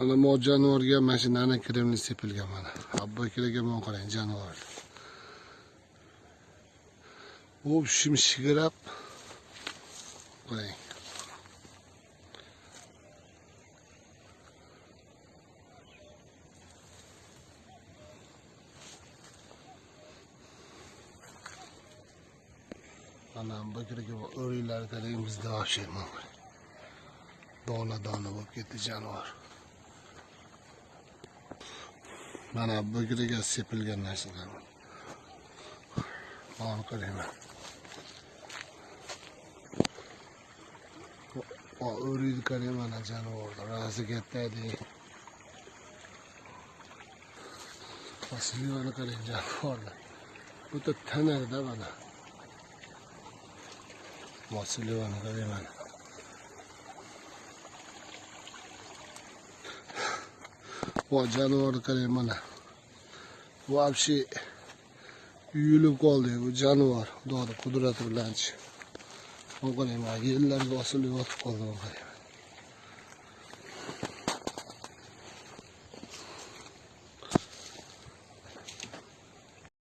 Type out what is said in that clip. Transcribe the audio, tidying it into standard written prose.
Mana bu jonivorga mashinani kremli sepilgan mana. Abboy kiraga men qarang jonivor. Bu shimshigirab qarang. Mana bu kiraga o'ringlar qarang bizda vobshe men qarang. Dona bo'lib ketdi jonivor. Mana bu kiraga sepilgan narsalar. Mana qarang. O o'riydi qarang mana jonivorlar. Rasi kattadi. Aslini qarang jonivorlar. Bu da tanarda mana. Masilevani qarang mana. Bu jonivorni qarang mana. Vobshe yuyilib qoldi bu jonivor. Xudoning qudrati bilan. Bu qarang mana yerlarga osilib yotib qoldi.